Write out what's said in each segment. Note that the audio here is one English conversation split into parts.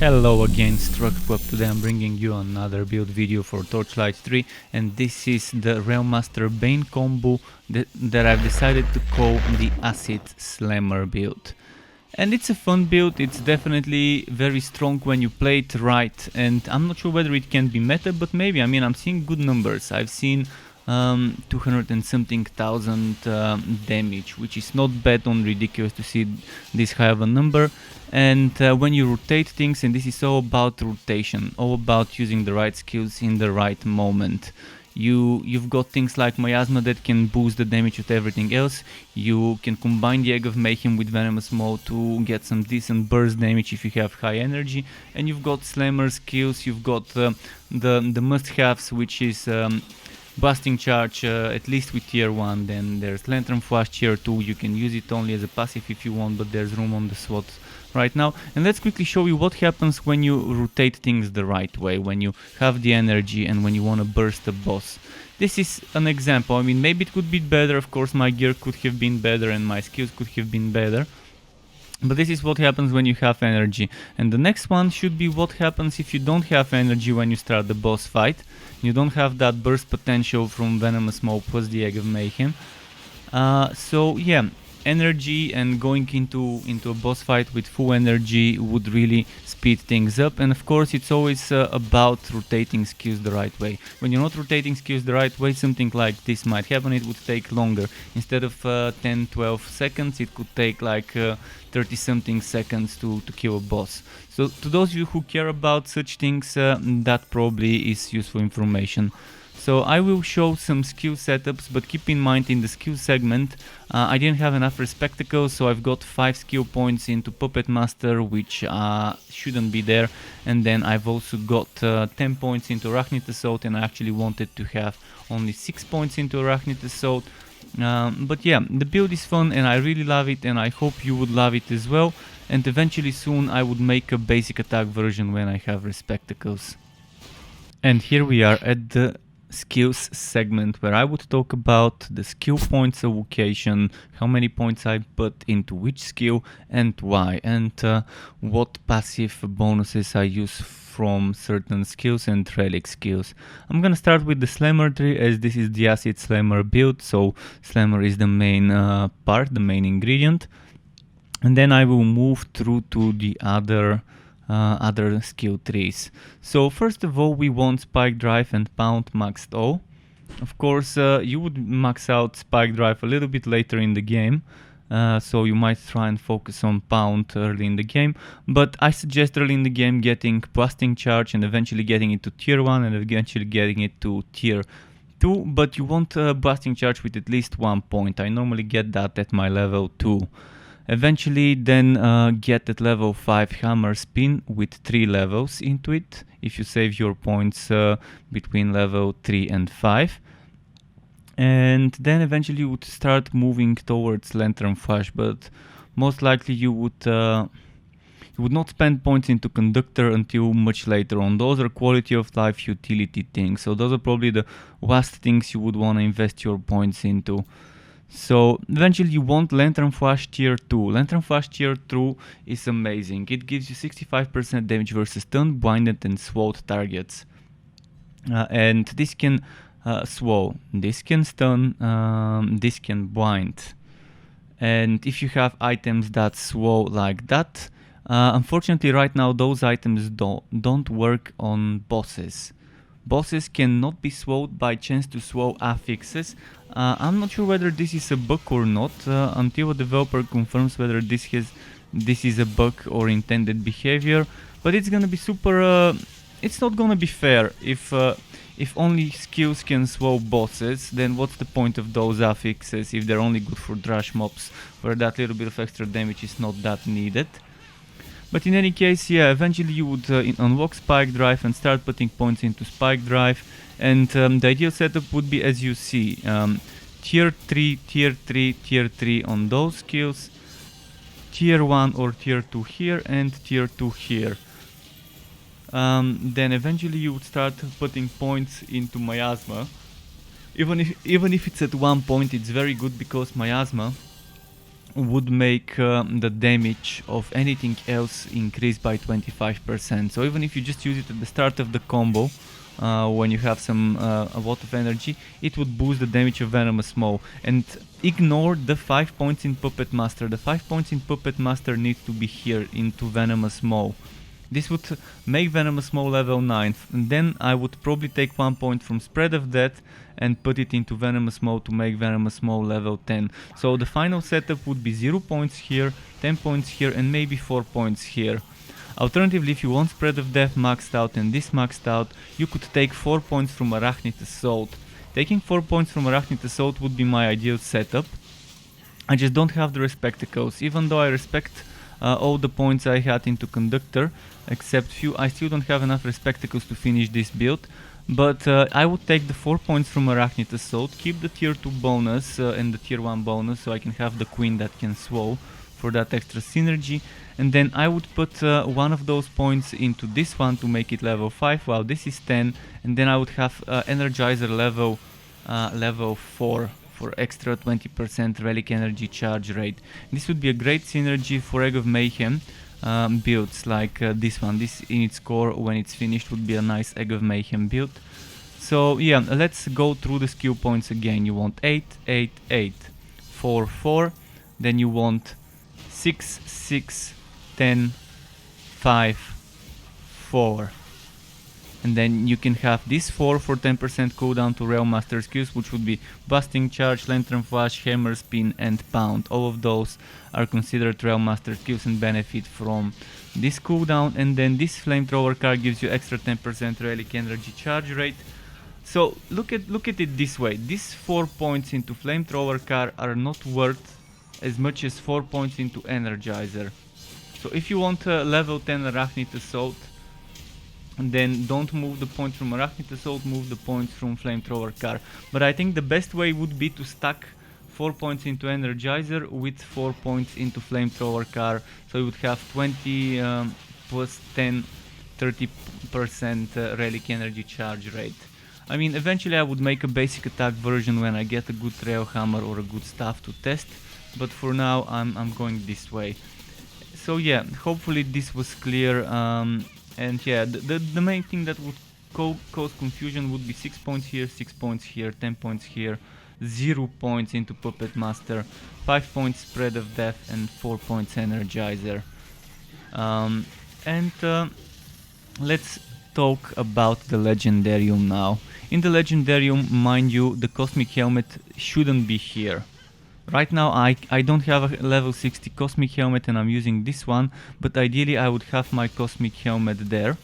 Hello again, Struck. Today I'm bringing you another build video for Torchlight 3, and this is the Railmaster Bane combo that I've decided to call the Acid Slammer build. And it's a fun build, it's definitely very strong when you play it right, and I'm not sure whether it can be meta, but maybe. I mean, I'm seeing good numbers. I've seen 200 and something thousand damage, which is not bad on ridiculous to see this high of a number. And when you rotate things, and this is all about rotation, all about using the right skills in the right moment. You've got things like Miasma that can boost the damage with everything else. You can combine the Egg of Mayhem with Venomous Maw to get some decent burst damage if you have high energy. And you've got Slammer skills, you've got the must-haves, which is Blasting Charge, at least with tier 1, then there's Lantern Flash tier 2, you can use it only as a passive if you want, but there's room on the SWAT right now. And let's quickly show you what happens when you rotate things the right way, when you have the energy and when you want to burst a boss. This is an example. I mean, maybe it could be better, of course my gear could have been better and my skills could have been better. But this is what happens when you have energy. And the next one should be what happens if you don't have energy when you start the boss fight. You don't have that burst potential from Venomous Maw plus the Egg of Mayhem. So yeah, energy and going into a boss fight with full energy would really speed things up. And of course it's always about rotating skills the right way. When you're not rotating skills the right way, something like this might happen. It would take longer. Instead of 10-12 seconds, it could take like 30 something seconds to kill a boss. So to those of you who care about such things, that probably is useful information. So I will show some skill setups, but keep in mind in the skill segment I didn't have enough Respectacles, so I've got 5 skill points into Puppet Master, which shouldn't be there, and then I've also got 10 points into Arachnid Assault, and I actually wanted to have only 6 points into Arachnid Assault. But yeah, the build is fun and I really love it, and I hope you would love it as well. And eventually soon I would make a basic attack version when I have Respectacles. And here we are at the skills segment, where I would talk about the skill points allocation, how many points I put into which skill and why, and what passive bonuses I use from certain skills and relic skills. I'm gonna start with the Slammer tree, as this is the Acid Slammer build, so Slammer is the main part, the main ingredient, and then I will move through to the other skill trees. So first of all, we want Spike Drive and Pound maxed all. Of course, you would max out Spike Drive a little bit later in the game, so you might try and focus on Pound early in the game, but I suggest early in the game getting Blasting Charge and eventually getting it to tier 1 and eventually getting it to tier 2, but you want Blasting Charge with at least 1 point. I normally get that at my level 2. Eventually then get at level 5 Hammer Spin with 3 levels into it, if you save your points between level 3 and 5. And then eventually you would start moving towards Lantern Flash, but most likely you would not spend points into Conductor until much later on. Those are quality of life utility things, so those are probably the last things you would want to invest your points into. So eventually you want Lantern Flash tier 2. Lantern Flash tier 2 is amazing. It gives you 65% damage versus stun, blinded and sword targets. And this can swow, this can stun, this can blind. And if you have items that swow like that, unfortunately right now those items don't work on bosses. Bosses cannot be swowed by chance to swow affixes. I'm not sure whether this is a bug or not, until a developer confirms whether this is a bug or intended behavior. But it's gonna be super. It's not gonna be fair if only skills can swow bosses. Then what's the point of those affixes if they're only good for trash mobs, where that little bit of extra damage is not that needed? But in any case, yeah, eventually you would unlock Spike Drive and start putting points into Spike Drive, and the ideal setup would be as you see, tier 3, tier 3, tier 3 on those skills, tier 1 or tier 2 here, and tier 2 here. Then eventually you would start putting points into Miasma. Even if it's at 1 point, it's very good, because Miasma would make the damage of anything else increase by 25%. So even if you just use it at the start of the combo, when you have a lot of energy, it would boost the damage of Venomous Maw. And ignore the 5 points in Puppet Master. The 5 points in Puppet Master need to be here into Venomous Maw. This would make Venomous Maw level 9, and then I would probably take 1 point from Spread of Death and put it into Venomous Maw to make Venomous Maw level 10. So the final setup would be 0 points here, 10 points here, and maybe 4 points here. Alternatively, if you want Spread of Death maxed out and this maxed out, you could take 4 points from Arachnid Assault. Taking 4 points from Arachnid Assault would be my ideal setup. I just don't have the Respectacles. Even though I respect all the points I had into Conductor, except few, I still don't have enough Respectacles to finish this build. But I would take the 4 points from Arachnid Assault, keep the tier 2 bonus and the tier 1 bonus, so I can have the Queen that can swole for that extra synergy. And then I would put one of those points into this one to make it level 5, while this is 10. And then I would have Energizer level 4 for extra 20% relic energy charge rate. This would be a great synergy for Egg of Mayhem builds like this one. This in its core, when it's finished, would be a nice Egg of Mayhem build. So yeah, let's go through the skill points again. You want 8, 8, 8, 4, 4, then you want 6, 6, 10, 5, 4. And then you can have this 4 for 10% cooldown to Railmaster skills, which would be Busting Charge, Lantern Flash, Hammer Spin and Pound. All of those are considered Railmaster skills and benefit from this cooldown. And then this Flamethrower card gives you extra 10% relic energy charge rate. So look at it this way. These 4 points into Flamethrower card are not worth as much as 4 points into Energizer. So if you want a level 10 Arachnid Assault, then don't move the points from Arachnid Assault, move the points from Flamethrower car. But I think the best way would be to stack 4 points into Energizer with 4 points into Flamethrower car, so you would have 20 plus 10, 30% relic energy charge rate. I mean, eventually I would make a basic attack version when I get a good rail hammer or a good staff to test, but for now I'm going this way. So yeah, hopefully this was clear. And yeah, the main thing that would cause confusion would be 6 points here, 6 points here, 10 points here, 0 points into Puppet Master, 5 points Spread of Death and 4 points Energizer. Let's talk about the Legendarium now. In the Legendarium, mind you, the Cosmic Helmet shouldn't be here. Right now I don't have a level 60 Cosmic Helmet and I'm using this one, but ideally I would have my Cosmic Helmet there.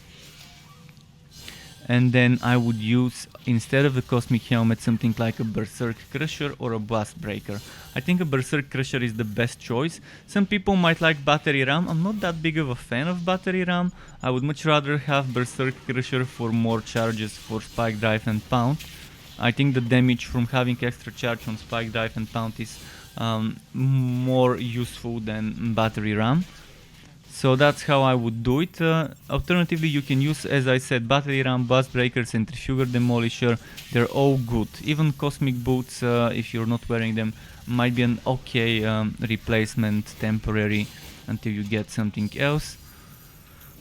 And then I would use, instead of the Cosmic Helmet, something like a Berserk Crusher or a Blast Breaker. I think a Berserk Crusher is the best choice. Some people might like Battery Ram. I'm not that big of a fan of Battery Ram. I would much rather have Berserk Crusher for more charges for Spike Drive and Pound. I think the damage from having extra charge on Spike Drive and Pound is more useful than Battery Ram. So that's how I would do it. Alternatively, you can use, as I said, Battery Ram, Blast Breaker, Centrifugal Demolisher. They're all good. Even Cosmic Boots, if you're not wearing them, might be an okay replacement, temporary, until you get something else.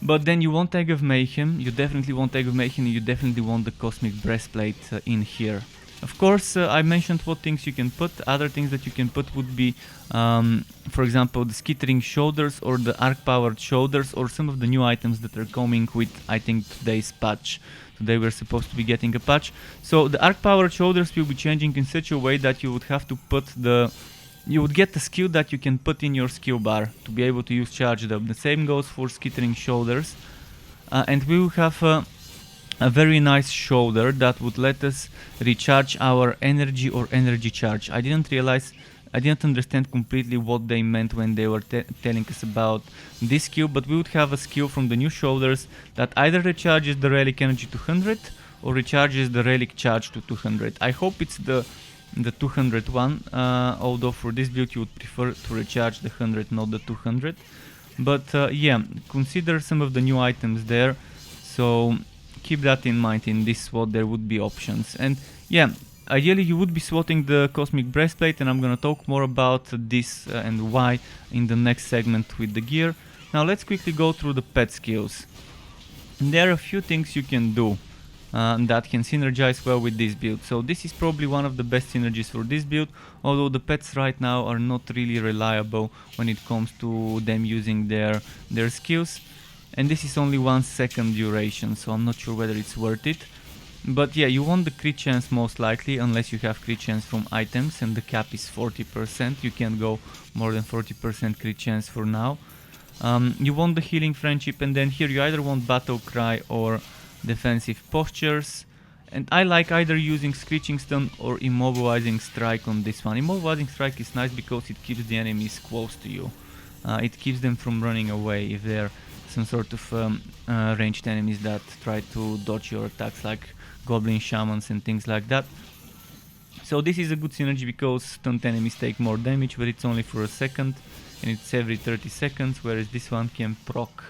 But then you want Egg of Mayhem, you definitely want Egg of Mayhem, and you definitely want the Cosmic Breastplate in here. Of course, I mentioned what things you can put. Other things that you can put would be, for example, the Skittering Shoulders or the Arc-Powered Shoulders, or some of the new items that are coming with, I think, today's patch. Today we're supposed to be getting a patch. So the Arc-Powered Shoulders will be changing in such a way that you would have to put the... You would get the skill that you can put in your skill bar to be able to use Charged Up. The same goes for Skittering Shoulders. And we will have a very nice shoulder that would let us recharge our energy or energy charge. I didn't understand completely what they meant when they were telling us about this skill, but we would have a skill from the new shoulders that either recharges the relic energy to 100 or recharges the relic charge to 200. I hope it's the 200 one, although for this build you would prefer to recharge the 100, not the 200. But yeah, consider some of the new items there, so keep that in mind. In this SWAT there would be options. And yeah, ideally you would be swatting the Cosmic Breastplate, and I'm gonna talk more about this and why in the next segment with the gear. Now let's quickly go through the pet skills. There are a few things you can do that can synergize well with this build. So this is probably one of the best synergies for this build, although the pets right now are not really reliable when it comes to them using their skills. And this is only 1 second duration, so I'm not sure whether it's worth it. But yeah, you want the crit chance most likely, unless you have crit chance from items, and the cap is 40%. You can't go more than 40% crit chance for now. You want the healing friendship, and then here you either want battle cry or defensive postures. And I like either using Screeching Stun or Immobilizing Strike on this one. Immobilizing Strike is nice because it keeps the enemies close to you. It keeps them from running away if they're some sort of ranged enemies that try to dodge your attacks, like goblin shamans and things like that. So this is a good synergy because stunned enemies take more damage, but it's only for a second and it's every 30 seconds, whereas this one can proc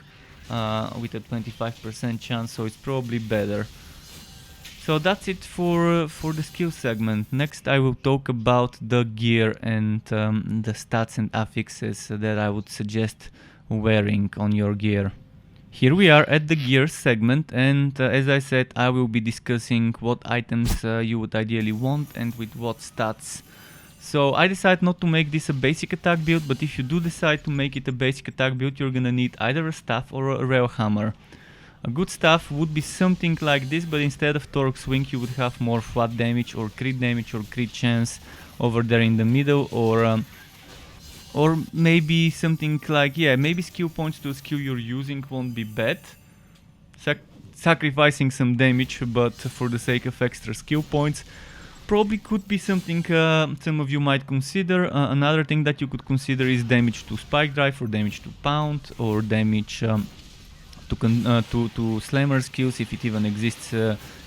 with a 25% chance, so it's probably better. So that's it for the skill segment. Next I will talk about the gear and the stats and affixes that I would suggest wearing on your gear. Here we are at the gear segment, and as I said, I will be discussing what items you would ideally want and with what stats. So I decided not to make this a basic attack build, but if you do decide to make it a basic attack build, you're gonna need either a staff or a rail hammer. A good staff would be something like this, but instead of torque swing you would have more flat damage or crit chance over there in the middle, or maybe something like, yeah, maybe skill points to a skill you're using won't be bad. Sacrificing some damage, but for the sake of extra skill points, probably could be something some of you might consider. Another thing that you could consider is damage to spike drive, or damage to pound, or damage to slammer skills, if it even exists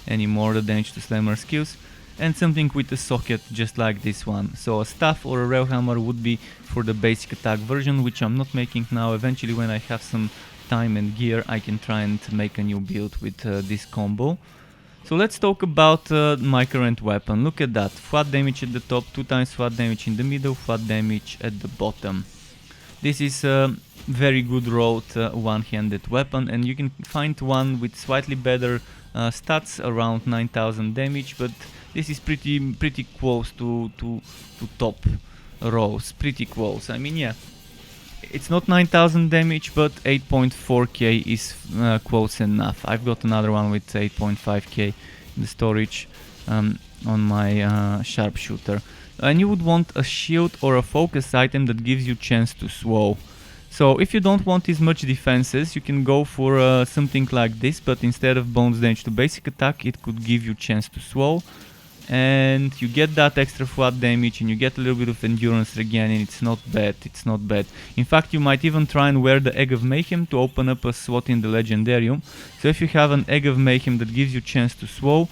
anymore, the damage to slammer skills. And something with a socket just like this one. So a staff or a rail hammer would be for the basic attack version, which I'm not making now. Eventually, when I have some time and gear, I can try and make a new build with this combo. So let's talk about my current weapon. Look at that, flat damage at the top, 2 times flat damage in the middle, flat damage at the bottom. This is a very good road one-handed weapon, and you can find one with slightly better stats, around 9000 damage, but this is pretty close to top rows, pretty close. I mean, yeah, it's not 9000 damage, but 8.4k is close enough. I've got another one with 8.5k in the storage on my sharpshooter. And you would want a shield or a focus item that gives you chance to swow. So if you don't want as much defenses, you can go for something like this, but instead of bonus damage to basic attack, it could give you chance to swow. And you get that extra flat damage, and you get a little bit of endurance again, and it's not bad, it's not bad. In fact, you might even try and wear the Egg of Mayhem to open up a slot in the Legendarium. So if you have an Egg of Mayhem that gives you chance to swow,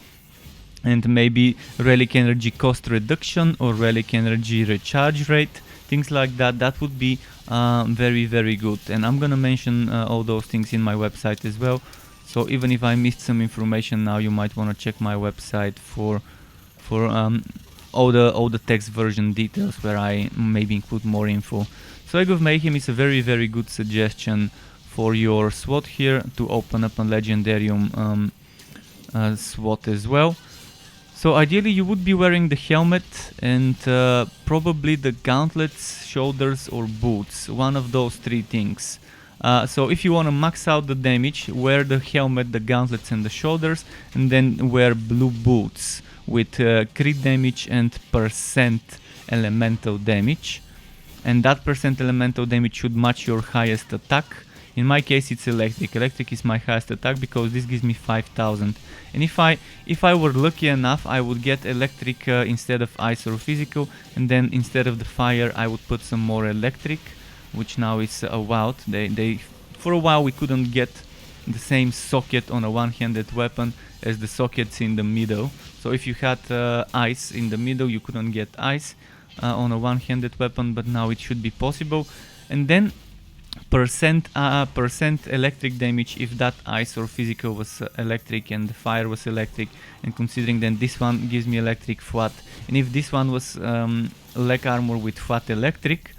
and maybe relic energy cost reduction or relic energy recharge rate, things like that, that would be very good. And I'm gonna mention all those things in my website as well. So even if I missed some information now, you might want to check my website for all the text version details, where I maybe include more info. So Egg of Mayhem is a very good suggestion for your SWAT here to open up a Legendarium SWAT as well. So ideally you would be wearing the helmet and probably the gauntlets, shoulders or boots, one of those 3 things. So if you want to max out the damage, wear the helmet, the gauntlets and the shoulders, and then wear blue boots with crit damage and percent elemental damage. And that percent elemental damage should match your highest attack. In my case it's electric. Electric is my highest attack because this gives me 5000. And if I were lucky enough, I would get electric instead of ice or physical, and then instead of the fire I would put some more electric, which now is allowed. For a while we couldn't get the same socket on a one-handed weapon as the sockets in the middle. So if you had ice in the middle, you couldn't get ice on a one-handed weapon, but now it should be possible. And then percent electric damage if that ice or physical was electric and the fire was electric, and considering then this one gives me electric FWAT, and if this one was leg armor with FWAT electric,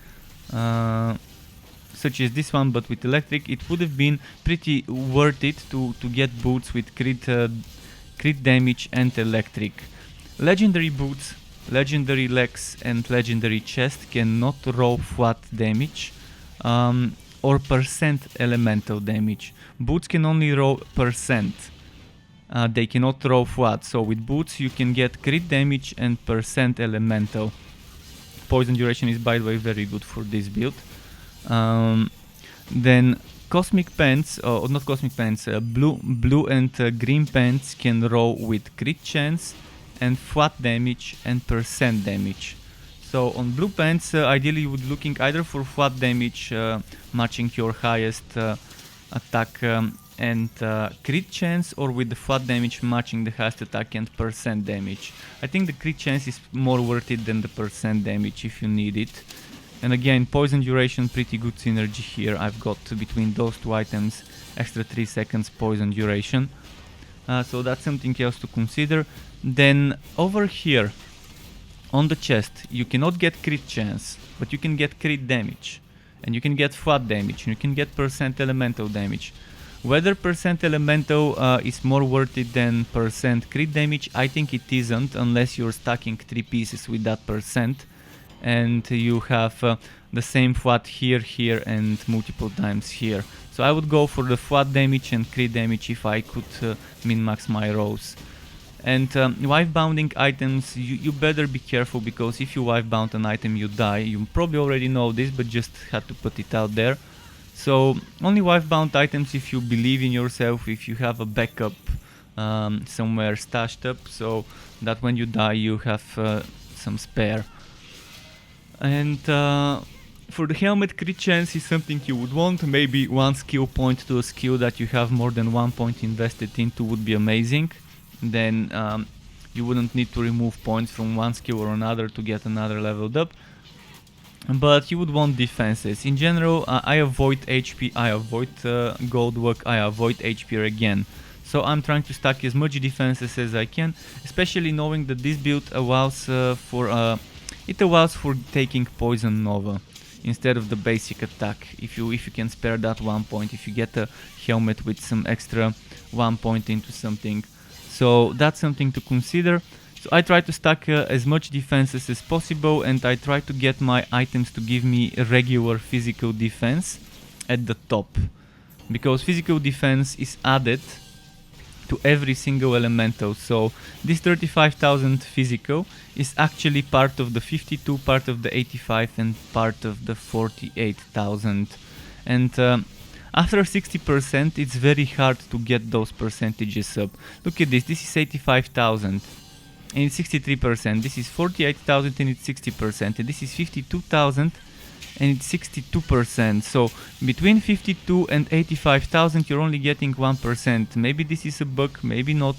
such as this one but with electric, it would have been pretty worth it to get boots with crit damage and electric. Legendary boots, legendary legs and legendary chest cannot roll FWAT damage or percent elemental damage. Boots can only roll percent. They cannot roll FWAT. So with boots you can get crit damage and percent elemental. Poison duration is, by the way, very good for this build. Then cosmic pants, or not cosmic pants, blue and green pants can roll with crit chance and FWAT damage and percent damage. So on blue pants, ideally you would looking either for FWAT damage matching your highest attack and crit chance, or with the FWAT damage matching the highest attack and percent damage. I think the crit chance is more worth it than the percent damage if you need it. And again, poison duration, pretty good synergy here. I've got between those two items extra 3 seconds poison duration. So that's something else to consider. Then over here on the chest you cannot get crit chance, but you can get crit damage, and you can get FWAT damage, and you can get percent elemental damage. Whether percent elemental is more worth it than percent crit damage, I think it isn't, unless you're stacking 3 pieces with that percent and you have the same FWAT here and multiple times here. So I would go for the FWAT damage and crit damage if I could min-max my rolls. And wife bounding items, you better be careful, because if you wife bound an item you die. You probably already know this, but just had to put it out there. So only wife bound items if you believe in yourself, if you have a backup somewhere stashed up, so that when you die you have some spare. And for the helmet, crit chance is something you would want. Maybe 1 skill point to a skill that you have more than 1 point invested into would be amazing. Then you wouldn't need to remove points from one skill or another to get another leveled up. But you would want defenses. In general, I avoid HP, I avoid gold work, I avoid HP regen. So I'm trying to stack as much defenses as I can, especially knowing that this build allows for taking poison nova instead of the basic attack. If you can spare that 1 point, if you get a helmet with some extra 1 point into something. So that's something to consider. So I try to stack as much defenses as possible, and I try to get my items to give me a regular physical defense at the top, because physical defense is added to every single elemental. So this 35,000 physical is actually part of the 52, part of the 85 and part of the 48,000. And after 60% it's very hard to get those percentages up. Look at this, this is 85,000 and it's 63%, this is 48,000 and it's 60%, and this is 52,000 and it's 62%. So between 52 and 85,000 you're only getting 1%. Maybe this is a bug, maybe not.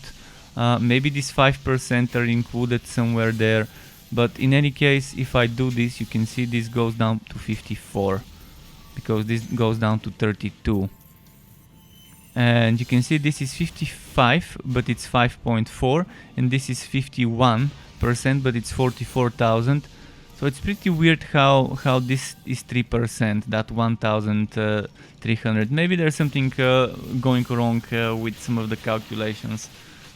Maybe these 5% are included somewhere there. But in any case, if I do this, you can see this goes down to 54. Because this goes down to 32. And you can see this is 55, but it's 5.4. And this is 51%, but it's 44,000. So it's pretty weird how this is 3%, that 1,300. Maybe there's something going wrong with some of the calculations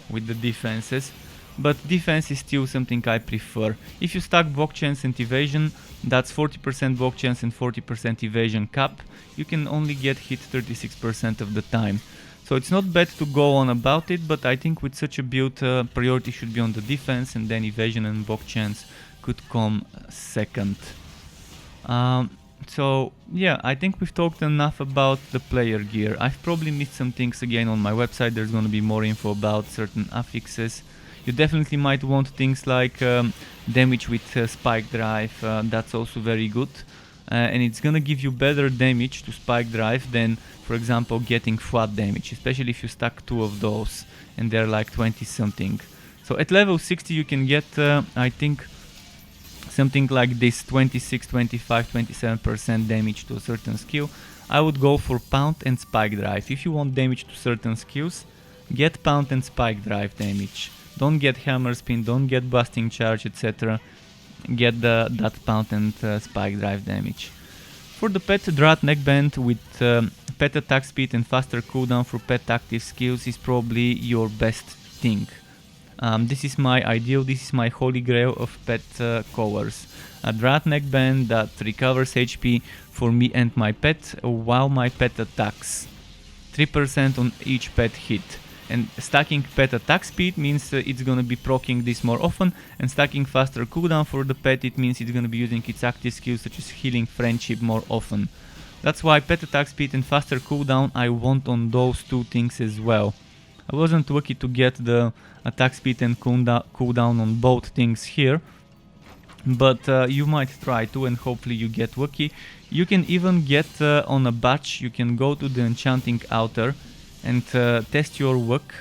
with the defenses. But defense is still something I prefer. If you stack block chance and evasion, that's 40% block chance and 40% evasion cap. You can only get hit 36% of the time. So it's not bad to go on about it, but I think with such a build, priority should be on the defense, and then evasion and block chance could come second. So yeah, I think we've talked enough about the player gear. I've probably missed some things again on my website. There's going to be more info about certain affixes. You definitely might want things like damage with spike drive. That's also very good, and it's gonna give you better damage to spike drive than, for example, getting FWAT damage, especially if you stack 2 of those and they're like 20 something. So at level 60 you can get I think something like this, 26, 25, 27% damage to a certain skill, I would go for Pound and Spike Drive. If you want damage to certain skills, get Pound and Spike Drive damage. Don't get Hammer Spin, don't get Busting Charge, etc. Get that Pound and Spike Drive damage. For the pet, Drought Neckband with pet attack speed and faster cooldown for pet active skills is probably your best thing. This is my ideal, this is my holy grail of pet covers. A Drought Neckband that recovers HP for me and my pet while my pet attacks. 3% on each pet hit. And stacking pet attack speed means it's gonna be proccing this more often, and stacking faster cooldown for the pet, it means it's gonna be using its active skills such as healing, friendship more often. That's why pet attack speed and faster cooldown I want on those two things as well. I wasn't lucky to get the attack speed and cooldown on both things here, but you might try to, and hopefully you get lucky. You can even get on a batch, you can go to the enchanting altar and test your luck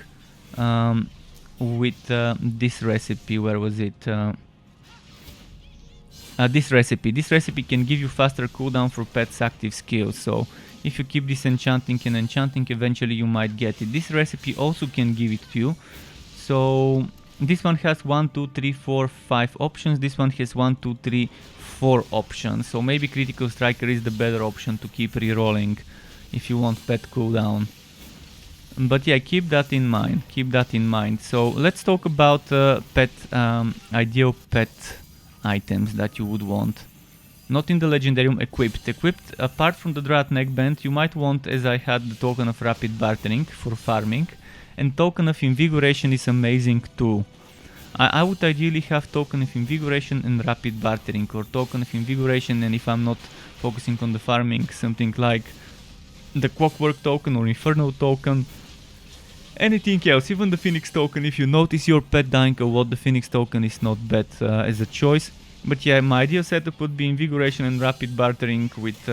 with this recipe. Where was it? This recipe. This recipe can give you faster cooldown for pet's active skills. So if you keep this enchanting and enchanting, eventually you might get it. This recipe also can give it to you. So this one has 1, 2, 3, 4, 5 options. This one has 1, 2, 3, 4 options. So maybe Critical Striker is the better option to keep rerolling if you want pet cooldown. But yeah, keep that in mind. Keep that in mind. So let's talk about ideal pet items that you would want. Not in the Legendarium, equipped. Equipped, apart from the Drought Neckband, you might want, as I had, the Token of Rapid Bartering for farming. And Token of Invigoration is amazing too. I would ideally have Token of Invigoration and Rapid Bartering, or Token of Invigoration, and if I'm not focusing on the farming, something like the Clockwork Token or Inferno Token. Anything else, even the Phoenix Token. If you notice your pet dying a lot, the Phoenix Token is not bad as a choice. But yeah, my ideal setup would be Invigoration and Rapid Bartering with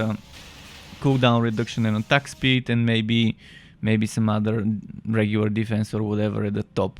cooldown reduction and attack speed, and maybe some other regular defense or whatever at the top.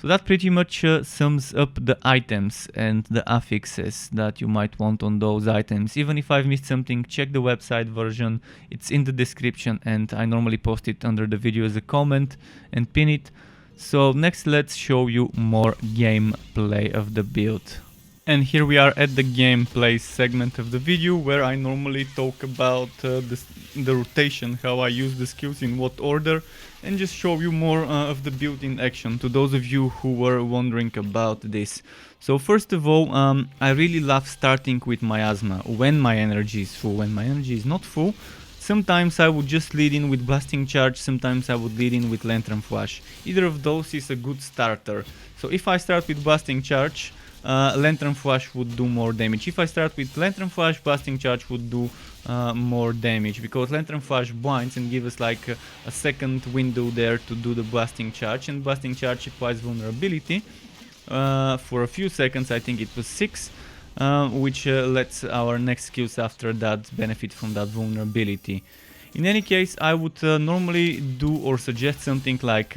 So that pretty much sums up the items and the affixes that you might want on those items. Even if I've missed something, check the website version, it's in the description, and I normally post it under the video as a comment and pin it. So next let's show you more gameplay of the build. And here we are at the gameplay segment of the video, where I normally talk about the rotation, how I use the skills, in what order, and just show you more of the build in action, to those of you who were wondering about this. So first of all, I really love starting with Miasma when my energy is full. When my energy is not full, sometimes I would just lead in with Blasting Charge, sometimes I would lead in with Lantern Flash. Either of those is a good starter. So if I start with Blasting Charge, Lantern Flash would do more damage. If I start with Lantern Flash, Blasting Charge would do more damage, because Lantern Flash blinds and gives us like a second window there to do the Blasting Charge, and Blasting Charge applies vulnerability for a few seconds. I think it was 6, which lets our next skills after that benefit from that vulnerability. In any case, I would normally do or suggest something like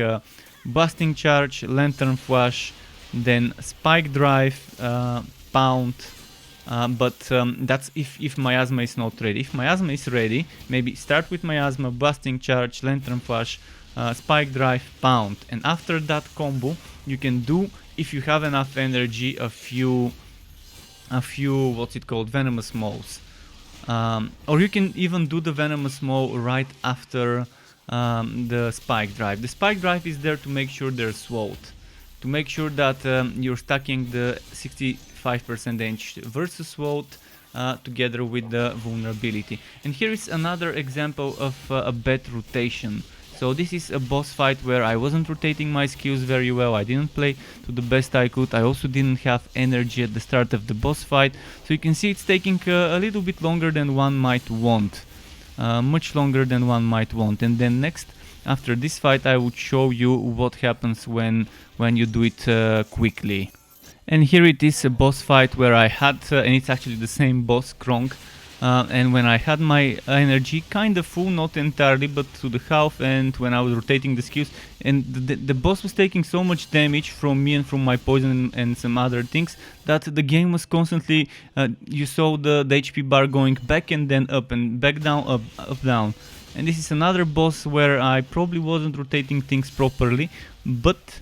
Blasting Charge, Lantern Flash, then Spike Drive, Pound, but that's if Miasma is not ready. If Miasma is ready, maybe start with Miasma, Blasting Charge, Lantern Flash, Spike Drive, Pound, and after that combo you can do, if you have enough energy, a few what's it called, Venomous Maws, or you can even do the Venomous Maw right after the Spike Drive. The Spike Drive is there to make sure they're swallowed, to make sure that you're stacking the 65% damage versus sword together with the vulnerability. And here is another example of a bad rotation. So this is a boss fight where I wasn't rotating my skills very well, I didn't play to the best I could, I also didn't have energy at the start of the boss fight. So you can see it's taking a little bit longer than one might want, much longer than one might want. And then next, after this fight, I would show you what happens when you do it quickly. And here it is, a boss fight where I had, and it's actually the same boss, Kronk, and when I had my energy kind of full, not entirely, but to the half, and when I was rotating the skills, and the boss was taking so much damage from me and from my poison and some other things that the game was constantly, you saw the HP bar going back and then up and back down, up down. And this is another boss where I probably wasn't rotating things properly, but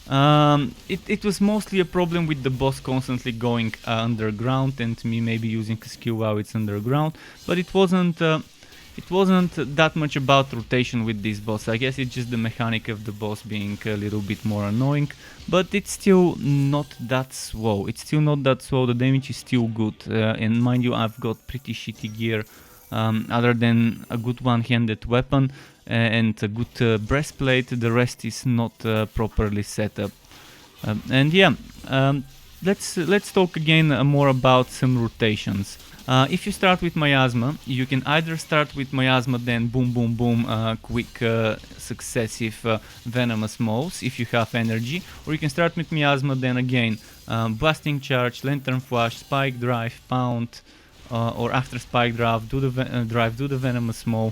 it was mostly a problem with the boss constantly going underground and me maybe using a skill while it's underground, but it wasn't that much about rotation with this boss. I guess it's just the mechanic of the boss being a little bit more annoying, but it's still not that slow. The damage is still good, and mind you, I've got pretty shitty gear. Other than a good one-handed weapon and a good breastplate, the rest is not properly set up. And yeah, let's talk again more about some rotations. If you start with Miasma, you can either start with Miasma, then boom boom boom, quick successive Venomous Maws if you have energy, or you can start with Miasma, then again Blasting Charge, Lantern Flash, Spike Drive, Pound, or after Spike Drive do the Venomous Maw.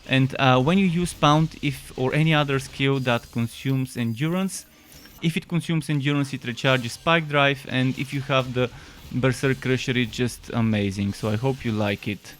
And when you use Pound, or any other skill that consumes endurance, if it consumes endurance, it recharges Spike Drive, and if you have the Berserk Crusher, it's just amazing, so I hope you like it.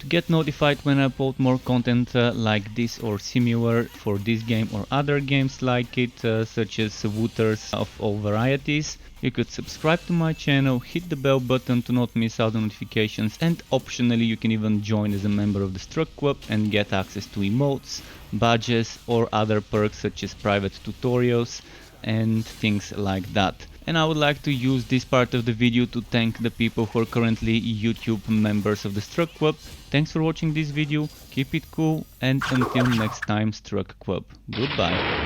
To get notified when I upload more content like this or similar for this game or other games like it, such as Wooters of all varieties, you could subscribe to my channel, hit the bell button to not miss out on notifications, and optionally you can even join as a member of the Struck Club and get access to emotes, badges or other perks such as private tutorials and things like that. And I would like to use this part of the video to thank the people who are currently YouTube members of the Struck Club. Thanks for watching this video, keep it cool, and until next time, Struck Club. Goodbye.